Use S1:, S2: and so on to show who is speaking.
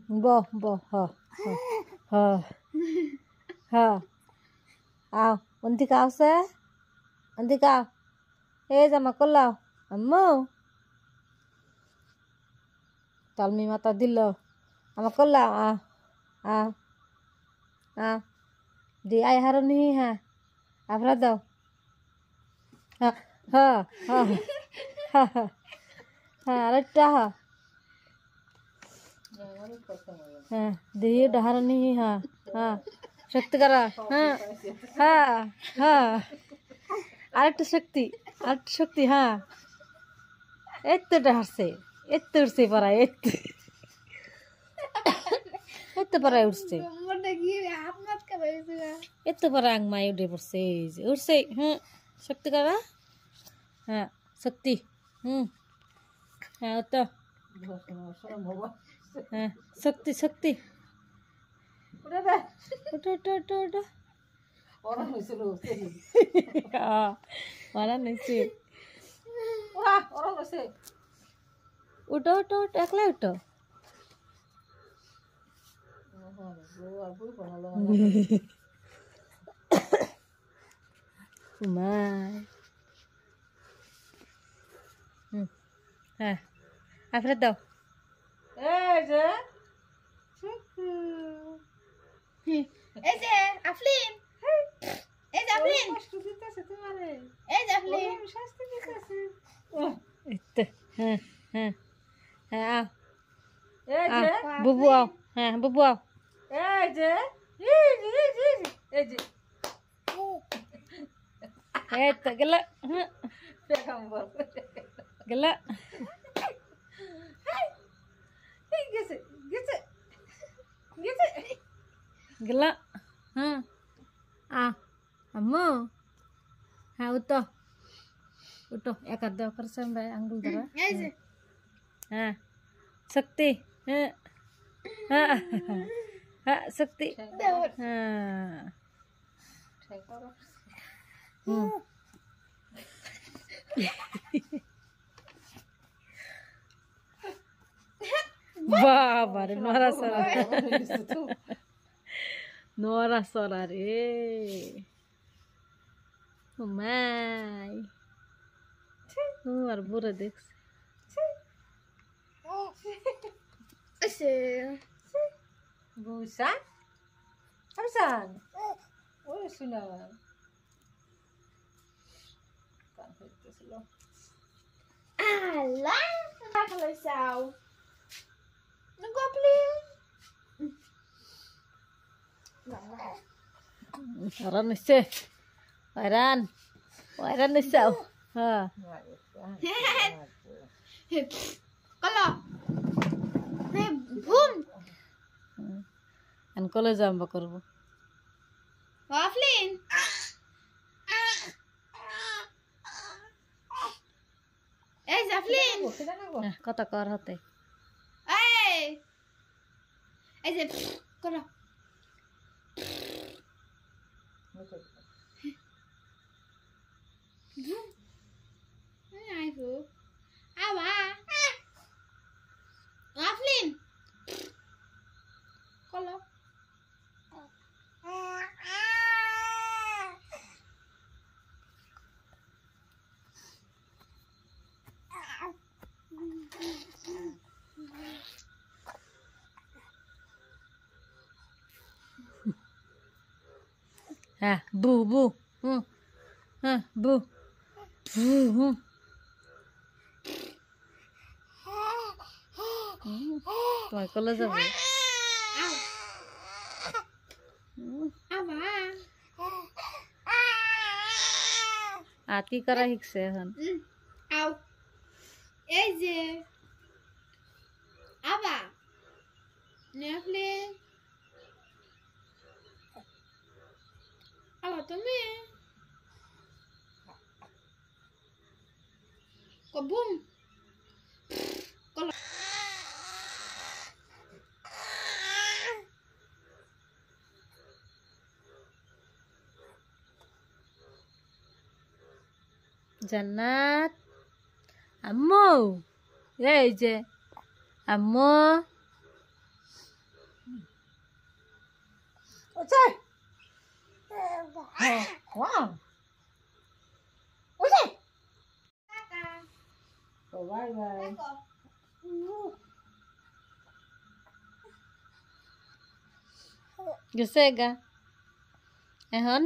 S1: Bo, bo, ha, ha, ha. Ao, nanti kau se, nanti kau. Sama kau lau, ammo. Talmi mata dilo, ama kau lau, di ayah harun ni ha, apa dah? Ha, ha, ha, ha, ha, ada ha. दी डहार नहीं हाँ हाँ शक्ति करा हाँ हाँ हाँ आठ शक्ति हाँ इतने डहार से परा इतने परा उससे इतने परा अंग मायू डे पर से हाँ शक्ति करा हाँ शक्ति हाँ तो हाँ शक्ति उठो orang nusul mana nusul wah orang nusul udah ekla udah umay apa dah
S2: Eze, Aflin. Aflin. Aflin.
S1: Itu, bubu au, bubu au. Itu gelak, gelak. Gelak, ammo, utuh, ya kada persen bay anggul dara. Sakti, sakti, Babar, Nora sorare. Umay. Arbura dex. Busan? Busan? Oh, sudah. Kan itu selo.
S2: Alah, kalau sao. Nunggu beli.
S1: Waran nisse. Waran nisse. Ha.
S2: Kalau boom.
S1: An kole jamba korbo.
S2: Aflin. Aflin.
S1: Kata kar hate.
S2: Kalau ai vừa bà Aflin kalau
S1: bu bu তোমার কলে যাবে আতি করা শিখছে এখন
S2: এই যে আবা নেফলে আবা তুমি কবুম
S1: Jannat আম্মু এই যে আম্মু বাই বাই গেছে গা এখন